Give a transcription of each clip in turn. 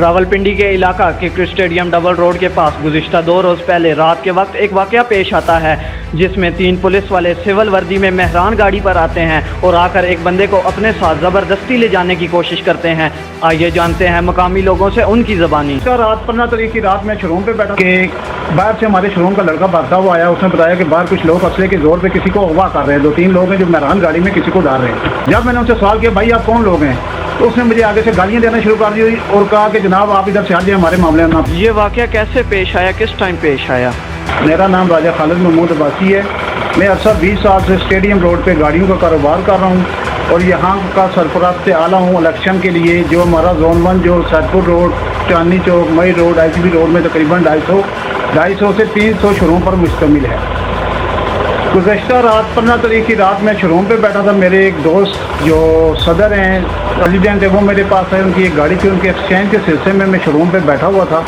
रावलपिंडी के इलाका cricket stadium double road के पास गुज़िश्ता 2 रोज़ पहले रात के वक्त एक वाक़या पेश आता है जिसमें 3 पुलिस वाले सिविल वर्दी में मेहरान गाड़ी पर आते हैं और आकर एक बंदे को अपने साथ ज़बरदस्ती ले जाने की कोशिश करते हैं। आइए जानते हैं मकामी लोगों से उनकी ज़बानी। रात 15 तारीख की रात में शोरूम पे बैठा कि बाहर से हमारे शोरूम का लड़का भागता हुआ आया। उसने बताया कि बाहर कुछ लोग असले के जोर पे किसी को अगवा कर रहे हैं। 2-3 लोग हैं जो मेहरान गाड़ी में किसी को डाल रहे हैं। जब मैंने उनसे सवाल किया भाई आप कौन लोग हैं, तो उसने मुझे आगे से गालियां देना शुरू कर दी और कहा कि जनाब आप इधर से आ जाए, हमारे मामले में ना। ये वाक़या कैसे पेश आया, किस टाइम पेश आया? मेरा नाम राजा खालिद महमूद अब्बासी है। मैं अरसा 20 साल से स्टेडियम रोड पे गाड़ियों का कारोबार कर रहा हूँ और यहाँ का सरफराज से आला हूँ इलेक्शन के लिए। जो हमारा जोन 1 जो सैदपुर रोड, चांदनी चौक, मई रोड, ICB रोड में तकरीबन 250 से 300 शोरूम पर मुश्तमिल है। गुज़श्ता रात 15 तारीख की रात में शोरूम पे बैठा था। मेरे एक दोस्त जो सदर हैं, प्रेसिडेंट है, वो मेरे पास है। उनकी एक गाड़ी थी, उनके एक्सचेंज के सिलसिले में मैं शोरूम पे बैठा हुआ था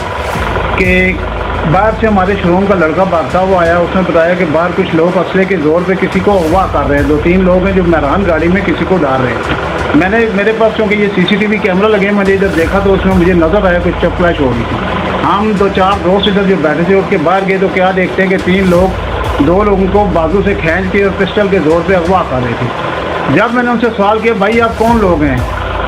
कि बाहर से हमारे शोरूम का लड़का भागता हुआ आया। उसने बताया कि बाहर कुछ लोग असले के जोर पे किसी को अगवा कर रहे हैं। 2-3 लोग हैं जो मेहरान गाड़ी में किसी को डाल रहे हैं। मेरे पास क्योंकि ये CCTV कैमरा लगे, मैंने इधर देखा तो उसमें मुझे नज़र आया कुछ चपलाश हो रही थी। हम 2-4 दोस्त इधर जो बैठे थे उसके बाहर गए तो क्या देखते हैं कि 3 लोग 2 लोगों को बाजू से खींच के और पिस्टल के जोर पे अगवा कर रहे थे। जब मैंने उनसे सवाल किया भाई आप कौन लोग हैं,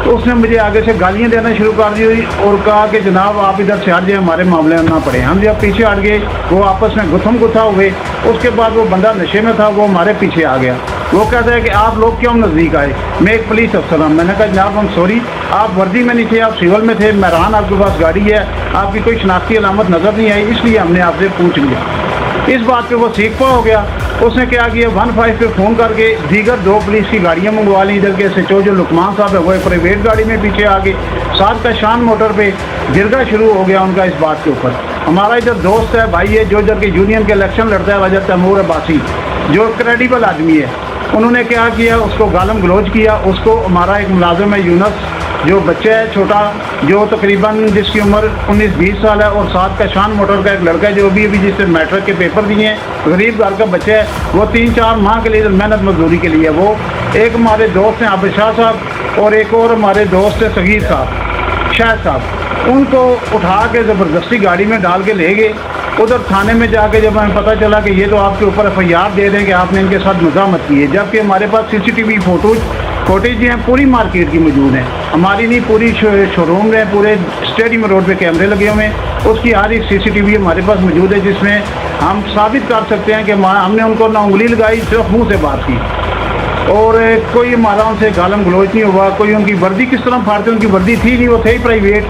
तो उसने मुझे आगे से गालियां देना शुरू कर दी और कहा कि जनाब आप इधर से हट जाए, हमारे मामले में ना पड़े। हम जब पीछे हट गए वो आपस में गुथम गुथा हुए। उसके बाद वो बंदा नशे में था, वो हमारे पीछे आ गया। वो कहता है कि आप लोग क्यों नज़दीक आए, मैं एक पुलिस अफसर हूँ। मैंने कहा जनाब हम सॉरी, आप वर्दी में नहीं थे, आप सिविल में थे, मेहरान आपके पास गाड़ी है, आपकी कोई शनाख्ती अलामत नज़र नहीं आई, इसलिए हमने आपसे पूछ लिया। इस बात पे वो सीखपा हो गया। उसने क्या किया, 15 पे फ़ोन करके दीगर 2 पुलिस की गाड़ियाँ मंगवा ली। इधर के SHO जो लुकमान साहब है वो प्राइवेट गाड़ी में पीछे आ गए। साथ का शान मोटर पे गिरगा शुरू हो गया उनका इस बात के ऊपर। हमारा इधर दोस्त है, भाई है, जो इधर के यूनियन के इलेक्शन लड़ता है, रजत तैमूर अब्बासी, जो क्रेडिबल आदमी है। उन्होंने क्या किया, उसको गालम गलोच किया। उसको हमारा एक मुलाजिम है यूनस, जो बच्चा है छोटा, जो तकरीबन जिसकी उम्र 19-20 साल है, और साथ का शान मोटर का एक लड़का है जो अभी जिससे मैट्रिक के पेपर दिए हैं, गरीब घर का बच्चा है। वो 3-4 माह के लिए मेहनत मजदूरी के लिए वो। एक हमारे दोस्त हैं आबिद शाह साहब और एक और हमारे दोस्त है सगीर साहब, शाह साहब। उनको उठा के ज़बरदस्ती गाड़ी में डाल के ले गए। उधर थाने में जाके जब हमें पता चला कि ये तो आपके ऊपर FIR दे दें कि आपने इनके साथ मज़ामत की है, जबकि हमारे पास CCTV फुटेज हैं पूरी मार्केट की मौजूद हैं। हमारी नहीं, पूरी शोरूम में पूरे स्टेडियम रोड पे कैमरे लगे हुए हैं। उसकी हर एक CCTV हमारे पास मौजूद है जिसमें हम साबित कर सकते हैं कि हमने उनको ना उंगली लगाई, सिर्फ मुँह से बात की और कोई हमारा उनसे गालम गलोच नहीं हुआ। कोई उनकी वर्दी किस तरह फाड़ते, उनकी वर्दी थी नहीं, वो थे ही प्राइवेट।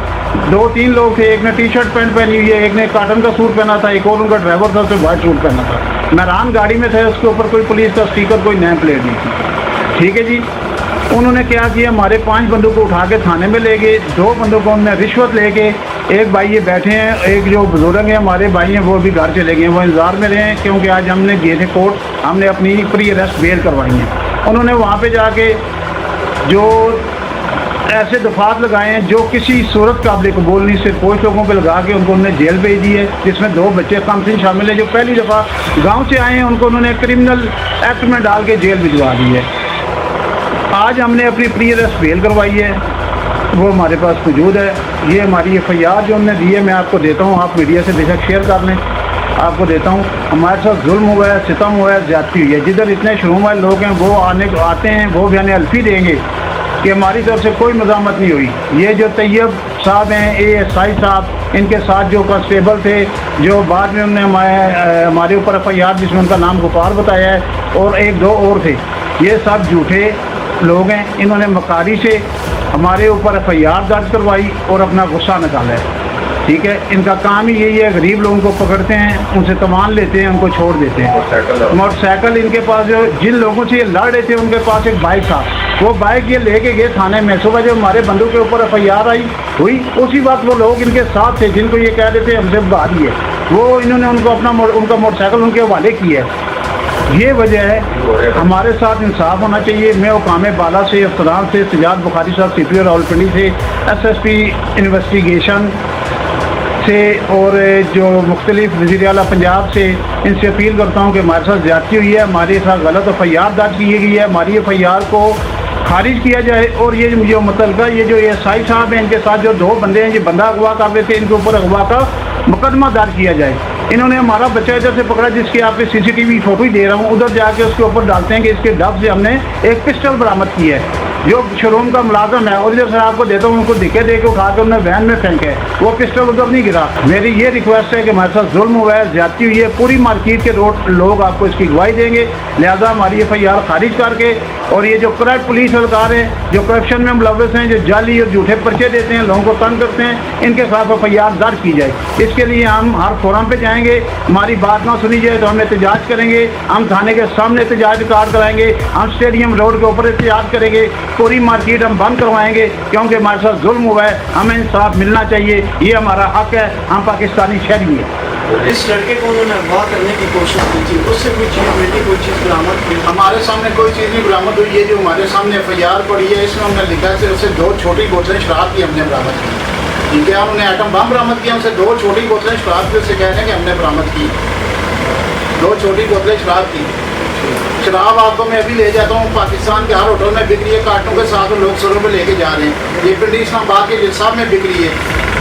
2-3 लोग थे, एक ने टी-शर्ट पैंट पहनी हुई है, एक ने कॉटन का सूट पहना था, एक और उनका ड्राइवर था उसने वाइट सूट पहना था। मेहरान गाड़ी में थे, उसके ऊपर कोई पुलिस का स्टिकर, कोई नेम प्लेट नहीं थी। ठीक है जी। उन्होंने क्या किया, हमारे 5 बंदों को उठा के थाने में ले गए। 2 बंदों को उन्होंने रिश्वत लेके, एक भाई ये बैठे हैं, एक जो बुजुर्ग हैं हमारे भाई हैं वो भी घर चले गए, वो इंतजार में रहे हैं क्योंकि आज हमने गए थे कोर्ट, हमने अपनी प्री अरेस्ट बेल करवाई है। उन्होंने वहाँ पे जाके जो ऐसे दफात लगाए हैं जो किसी सूरत काबिल कबूल नहीं, सिर्फ कुछ लोगों पे लगा के उनको उन्होंने जेल भेज दी है, जिसमें 2 बच्चे कम सिंह शामिल है जो पहली दफ़ा गाँव से आए हैं। उनको उन्होंने क्रिमिनल एक्ट में डाल के जेल भिजवा दी है। आज हमने अपनी प्री अरेस्ट बेल करवाई है, वो हमारे पास मौजूद है। ये हमारी FIR जो हमने दी है, मैं आपको देता हूँ, आप मीडिया से बेशक शेयर कर लें, आपको देता हूँ। हमारे साथ जुल्म हुआ है, सितम हुआ है, ज़्यादती हुई है। जिधर इतने शोरूम वाले लोग हैं वो आते हैं, वो भी अल्फी देंगे कि हमारी तरफ से कोई मज़ामत नहीं हुई। ये जो तैयब साहब हैं, ASI साहब, इनके साथ जो कांस्टेबल थे, जो बाद में उन्होंने हमारे ऊपर FIR जिसमें उनका नाम गुफार बताया है, और 1-2 और थे, ये सब झूठे लोग हैं। इन्होंने मकारी से हमारे ऊपर FIR दर्ज करवाई और अपना गुस्सा निकाला है। ठीक है, इनका काम ही यही है, गरीब लोगों को पकड़ते हैं, उनसे तमान लेते हैं, उनको छोड़ देते हैं। मोटरसाइकिल इनके पास जो जिन लोगों से ये लड़ रहे थे उनके पास एक बाइक था, वो बाइक ये लेके गए थाने में। सुबह जब हमारे बंदों के ऊपर FIR हुई उसी वक्त वो लोग इनके साथ थे जिनको ये कह रहे थे हमसे भारी है, वो इन्होंने उनको उनका मोटरसाइकिल उनके हवाले किया है। ये वजह है, हमारे साथ इंसाफ होना चाहिए। मैं हुकाम बाला से, अफसरान से, सजाद बुखारी साहब CPO रावलपिंडी से, SSP इन्वेस्टिगेशन से और जो मुख्तलिफ वज़ीर आला पंजाब से, इनसे अपील करता हूँ कि हमारे साथ ज़्यादती हुई है, हमारे साथ गलत FIR दर्ज की गई है। हमारी FIR को खारिज किया जाए और ये जो मुतलका ये जो एएसआई साहब हैं इनके साथ जो 2 बंदे हैं, ये बंदा अगवा कर रहे थे, इनके ऊपर अगवा का मुकदमा दर्ज किया जाए। इन्होंने हमारा बच्चा इधर से पकड़ा, जिसकी आपके सीसीटीवी फोटो ही दे रहा हूँ, उधर जाके उसके ऊपर डालते हैं कि इसके डब से हमने एक पिस्टल बरामद की है जो शोरूम का मुलाजम है, और इधर से आपको देता हूँ, उनको दिखे दे के उठा के उन्होंने वैन में फेंके, वो पिस्टल उधर नहीं गिरा। मेरी ये रिक्वेस्ट है कि हमारे साथ जुल्म हुआ है, ज्यादती हुई है, पूरी मार्केट के लोग आपको इसकी गवाही देंगे, लिहाजा हमारी FIR खारिज करके, और ये जो करप्ट पुलिस अधिकार हैं जो करप्शन में मुलव्वस हैं, जो जाली और झूठे पर्चे देते हैं, लोगों को तंग करते हैं, इनके खिलाफ FIR दर्ज की जाए। इसके लिए हम हर फोरम पे जाएंगे, हमारी बात ना सुनी जाए तो हम एहतजाज करेंगे, हम थाने के सामने एहतजाज रिकॉर्ड कराएंगे, हम स्टेडियम रोड के ऊपर एहतजाज करेंगे, पूरी मार्केट हम बंद करवाएंगे, क्योंकि हमारे साथ जुल्म हुआ है, हमें इंसाफ मिलना चाहिए, ये हमारा हक है, हम पाकिस्तानी शहरी हैं। इस लड़के को उन्होंने अगवा करने की कोशिश की थी, उससे कोई चीज़ मिली, कोई चीज़ बरामद की? हमारे सामने कोई चीज़ नहीं बरामद हुई है, जो हमारे सामने FIR पड़ी है इसमें हमने लिखा है सिर्फ 2 छोटी बोतलें शराब की हमने बरामद की। ठीक है, हमने आइटम बम बरामद किया, हमसे 2 छोटी बोतलें शराब की उससे कह रहे हैं कि हमने बरामद की, 2 छोटी बोतलें शराब की। शराब आपको मैं अभी ले जाता हूँ, पाकिस्तान के हर होटल में बिक रही है, कार्टों के साथ लोग सरों में लेके जा रहे हैं, ये पिंडी इस्लामाबाद के जिलसाब में बिक रही है।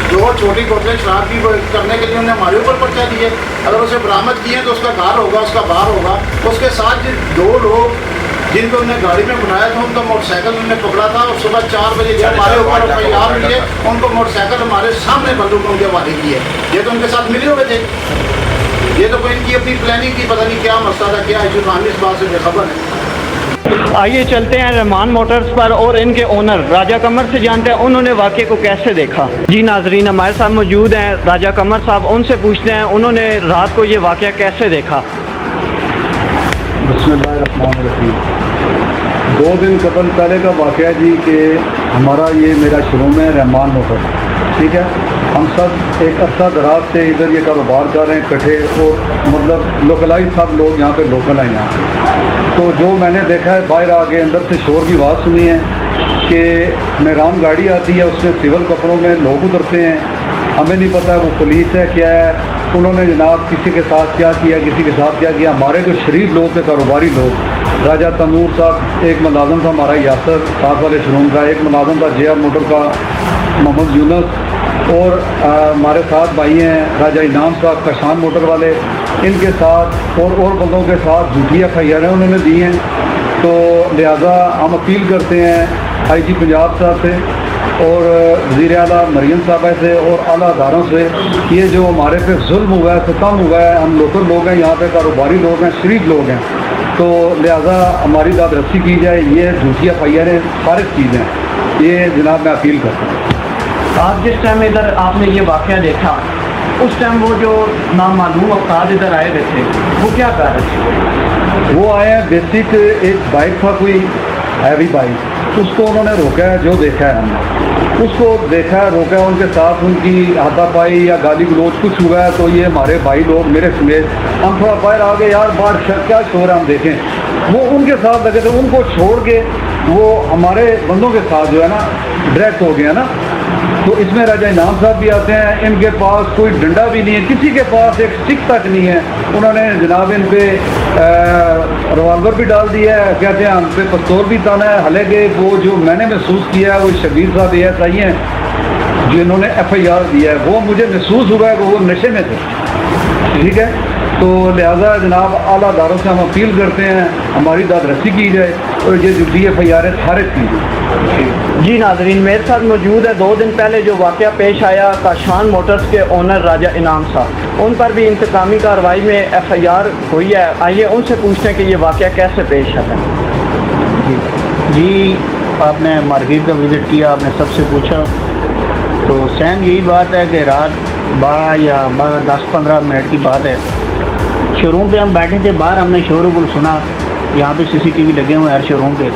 2 छोटी बोतलें शराब की करने के लिए उन्होंने हमारे ऊपर पर्चा दिए, अगर उसे बरामद किए तो उसका घर होगा, उसका बाहर होगा। उसके साथ 2 लोग जिनको उन्होंने गाड़ी में बुलाया था, उनका मोटरसाइकिल उन्होंने पकड़ा था, और सुबह 4 बजे जब हमारे ऊपर FIR हुई है, उनको मोटरसाइकिल हमारे सामने बंदूक उनके हवाले की है। ये तो उनके साथ मिले हुए थे, ये तो कोई इनकी अपनी प्लानिंग थी, पता नहीं क्या मसला था, क्या इशू था, इस बात से बेखबर है। आइए चलते हैं रहमान मोटर्स पर और इनके ओनर राजा कमर से जानते हैं उन्होंने वाक़े को कैसे देखा। जी नाजरीन, हमारे साथ मौजूद हैं राजा कमर साहब, उनसे पूछते हैं उन्होंने रात को ये वाक़या कैसे देखा। बिस्मिल्लाहिर्रहमानिर्रहीम। 2 दिन कबल पहले का वाक़या जी कि हमारा ये मेरा शोरूम है रहमान मोटर, ठीक है, हम सब एक अर्सा दराज से इधर ये कारोबार कर रहे हैं इकट्ठे, और मतलब लोकलाइज सब लोग यहाँ पे लोकल हैं यहाँ। तो जो मैंने देखा है बाहर आगे अंदर से शोर की आवाज़ सुनी है कि मेहरान गाड़ी आती है, उसमें सिविल कपड़ों में लोग उतरते हैं, हमें नहीं पता वो पुलिस है क्या है, उन्होंने जनाब किसी के साथ क्या किया, किसी के साथ क्या किया। हमारे जो शरीफ लोग थे, कारोबारी लोग, राजा तनूर साहब, एक मुलाजम था हमारा यासर साथ वाले शोरूम का, एक मुलाजम था JR मोटर का मोहम्मद यूनुस, और हमारे साथ भाई हैं राजा इनाम साहब कशान मोटर वाले, इनके साथ और बंदों के साथ झूठी FIR उन्होंने दी हैं। तो लिहाजा हम अपील करते हैं IG पंजाब साहब से और वज़ीर आला मरियम साहबा से और आला अदारों से, ये जो हमारे पे जुल्म हुआ है, सितम हुआ है, हम लोकल लोग हैं, यहाँ पे कारोबारी लोग हैं, शरीफ लोग हैं, तो लिहाजा हमारी दाद रस्सी की जाए। ये झूठी FIR सारी चीज़ें, ये जनाब मैं अपील करता हूँ। आप जिस टाइम इधर आपने ये वाक़या देखा, उस टाइम वो जो नामालूम अफराद इधर आए हुए थे, वो क्या कर रहे थे? वो आए हैं बेसिक, एक बाइक था कोई हैवी बाइक, उसको उन्होंने रोका है, जो देखा है हमने उसको देखा है, रोका है, उनके साथ उनकी हाथापाई या गाली गलौज कुछ हुआ है। तो ये हमारे भाई लोग मेरे समेत हम थोड़ा बाहर आ गए, यार बाहर क्या शोर है हम देखें, वो उनके साथ लगे थे, उनको छोड़ के वो हमारे बंदों के साथ जो है ना डायरेक्ट हो गया ना। तो इसमें राजा इनाम साहब भी आते हैं, इनके पास कोई डंडा भी नहीं है, किसी के पास एक स्टिक तक नहीं है, उन्होंने जनाब इन पे रिवॉल्वर भी डाल दिया है, कहते हैं हम पे पिस्तौल भी ताना है। हालांकि वो जो मैंने महसूस किया है, वो शबीर साहब ASI हैं जिन्होंने FIR दिया है, वो मुझे महसूस हुआ है कि वो नशे में थे, ठीक है। तो लिहाजा जनाब आला अदारों से हम अपील करते हैं हमारी दाद रस्सी की जाए और ये जो FIR है खारिज की जाए। जी नाजरीन, मेरे साथ मौजूद है 2 दिन पहले जो वाक़या पेश आया काशान मोटर्स के ओनर राजा इनाम साहब, उन पर भी इंतकामी कार्रवाई में FIR हुई है। आइए उनसे पूछते हैं कि ये वाक़या कैसे पेश आया। जी, आपने मार्केट का विज़िट किया, आपने सबसे पूछा, तो सेम यही बात है कि रात 12 या 10-15 मिनट की बात है, शोरूम पे हम बैठे थे बाहर, हमने शोरूम सुना, यहाँ पे CCTV लगे हुए हैं हर शोरूम पे।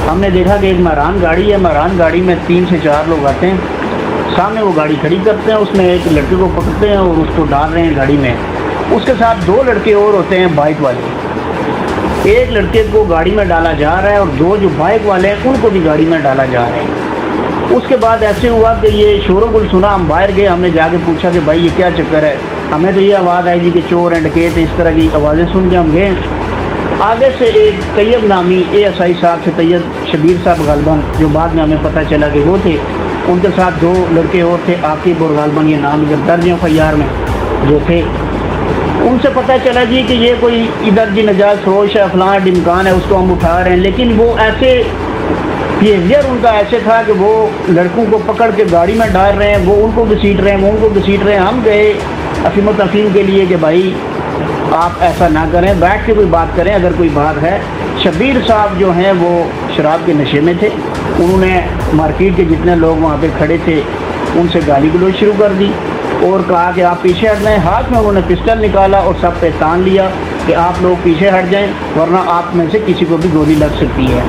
हमने देखा कि एक महरान गाड़ी है, महरान गाड़ी में 3 से 4 लोग आते हैं, सामने वो गाड़ी खड़ी करते हैं, उसमें एक लड़के को पकड़ते हैं और उसको डाल रहे हैं गाड़ी में, उसके साथ 2 लड़के और होते हैं बाइक वाले, एक लड़के को गाड़ी में डाला जा रहा है और 2 जो बाइक वाले हैं उनको भी गाड़ी में डाला जा रहा है। उसके बाद ऐसे हुआ कि ये शोरों को सुना, हम बाहर गए, हमने जाके पूछा कि भाई ये क्या चक्कर है, हमें तो ये आवाज़ आई थी कि चोर एंड डकैत, इस तरह की आवाज़ें सुन के हम गए। आगे से एक तैयब नामी ASI साहब से तैयब शबीर साहब गालबन, जो बाद में हमें पता चला कि वो थे, उनके साथ 2 लड़के और थे, आकिब और गालबन, ये नाम जब दर्ज FIR में जो थे, उनसे पता चला जी कि ये कोई इधर जी नजायज़ फरोश है, फलां डिमकान है, उसको हम उठा रहे हैं। लेकिन वो ऐसे बिहेवियर उनका ऐसे था कि वो लड़कों को पकड़ के गाड़ी में डाल रहे हैं, वो उनको घसीट रहे हैं, वो उनको घसीट रहे हैं। हम गए अफीम तफीम के लिए कि भाई आप ऐसा ना करें, बैठ के कोई बात करें अगर कोई बात है। शबीर साहब जो हैं वो शराब के नशे में थे, उन्होंने मार्केट के जितने लोग वहाँ पे खड़े थे उनसे गाली गलौज शुरू कर दी और कहा कि आप पीछे हट जाएं। हाथ में उन्होंने पिस्टल निकाला और सब पे तान लिया कि आप लोग पीछे हट जाएं वरना आप में से किसी को भी गोली लग सकती है।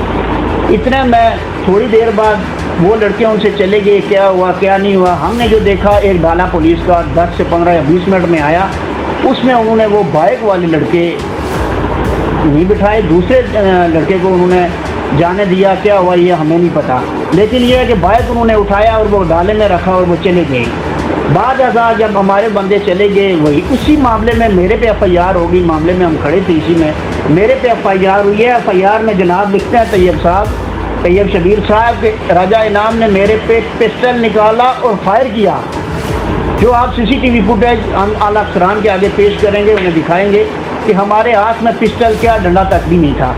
इतने में थोड़ी देर बाद वो लड़के उनसे चले गए, क्या हुआ क्या नहीं हुआ। हमने जो देखा एक डाला पुलिस का 10 से 15 या 20 मिनट में आया, उसमें उन्होंने वो बाइक वाले लड़के नहीं बिठाए, दूसरे लड़के को उन्होंने जाने दिया, क्या हुआ ये हमें नहीं पता। लेकिन ये है कि बाइक उन्होंने उठाया और वो डाले में रखा और वो चले गए। बाद अज़ा जब हमारे बंदे चले गए, वही उसी मामले में मेरे पे FIR होगी, मामले में हम खड़े थे इसी में, मेरे पे FIR हुई है। FIR में जनाब लिखते हैं तैयब शबीर साहब के राजा इनाम ने मेरे पे पिस्टल निकाला और फायर किया, जो आप CCTV फुटेज हम आला अफसरान के आगे पेश करेंगे, उन्हें दिखाएंगे कि हमारे हाथ में पिस्टल क्या डंडा तक भी नहीं था,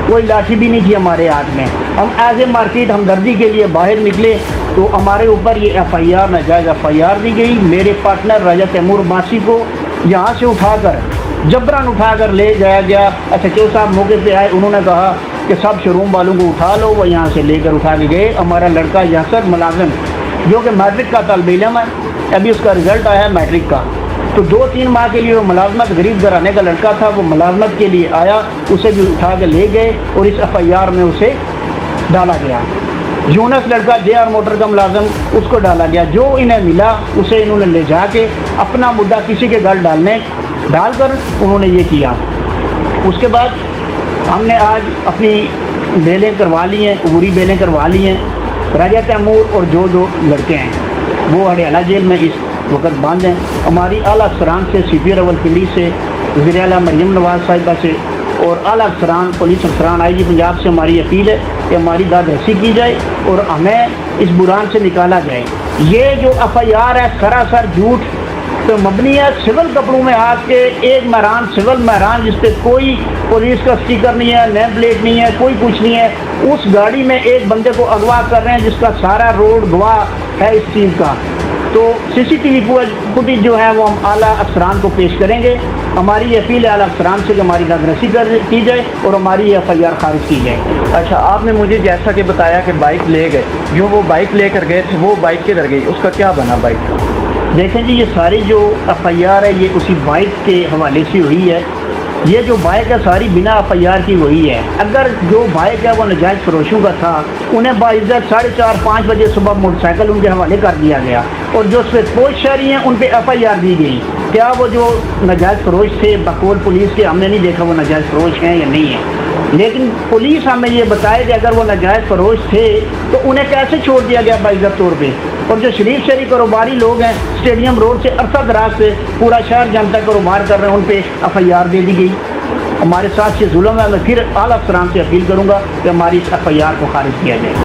कोई लाठी भी नहीं थी हमारे हाथ में। हम एज ए मार्केट हमदर्दी के लिए बाहर निकले तो हमारे ऊपर ये FIR नाजायज़ FIR दी गई। मेरे पार्टनर राजा तैमूर बासी को यहाँ से उठाकर जबरन उठाकर ले जाया गया। SHO साहब मौके पे आए, उन्होंने कहा कि सब शोरूम वालों को उठा लो, वो यहाँ से लेकर उठा के गए। हमारा लड़का यासर मुलाजिम जो कि मैट्रिक का तालिब इल्म है, अभी उसका रिज़ल्ट आया है मैट्रिक का, तो 2-3 माह के लिए वो मुलाजमत गरीब घराने का लड़का था, वो मुलाजमत के लिए आया, उसे भी उठा के ले गए और इस FIR में उसे डाला गया। यूनस लड़का JR मोटर का मुलाजम, उसको डाला गया। जो इन्हें मिला उसे इन्होंने ले जाके अपना मुद्दा किसी के घर डालकर उन्होंने ये किया। उसके बाद हमने आज अपनी बेलें करवा ली हैं, अबूरी बेलें करवा ली हैं। राजा तैमूर और जो लड़के हैं वो हरियाणा जेल में इस वक्त बंद हैं। हमारी आला अफसरान से CP रावलपिंडी से, वज़ीर आला मरियम नवाज साहिबा से और आला अफसरान पुलिस अफसरान IG पंजाब से हमारी अपील है कि हमारी दादरसी की जाए और हमें इस बुरान से निकाला जाए। ये जो FIR है सरासर झूठ तो मबनी है। सिविल कपड़ों में आके एक महरान, सिविल महरान जिस पे कोई पुलिस का स्टिकर नहीं है, नेम प्लेट नहीं है, कोई कुछ नहीं है, उस गाड़ी में एक बंदे को अगवा कर रहे हैं जिसका सारा रोड गवाह है इस चीज़ का। तो CCTV फुटेज जो है वो हम आला अफसरान को पेश करेंगे। हमारी ये अपील है आला अफसरान से कि हमारी दादरसी की जाए और हमारी ये FIR खारिज की जाए। अच्छा, आपने मुझे जैसा कि बताया कि बाइक ले गए, जो वो बाइक लेकर गए थे वो बाइक किधर गई, उसका क्या बना बाइक का? देखें जी, ये सारी जो FIR है ये उसी बाइक के हवाले से हुई है। ये जो बाइक है सारी बिना FIR की वही है। अगर जो बाइक है वो नजायज़ फरोशों का था, उन्हें बाइज़्ज़त 4:30-5 बजे सुबह मोटरसाइकिल उनके हवाले कर दिया गया और जो सफेदपोश शहरी हैं उन पे FIR दी गई। क्या वो जो नजायज़ फरोश थे बकौल पुलिस के, हमने नहीं देखा वो नजायज़ फरोश हैं या नहीं है, लेकिन पुलिस हमें ये बताए कि अगर वो नजायज़ फरोश थे तो उन्हें कैसे छोड़ दिया गया बाइज़्ज़त तौर पे। और जो शरीफ शहरी कारोबारी लोग हैं स्टेडियम रोड से अरसा दराज से पूरा शहर जनता कारोबार कर रहे हैं, उन पे FIR दे दी गई। हमारे साथ से जुल्म है। मैं फिर आला अफसरान से अपील करूँगा कि हमारी इस FIR को खारिज किया जाए।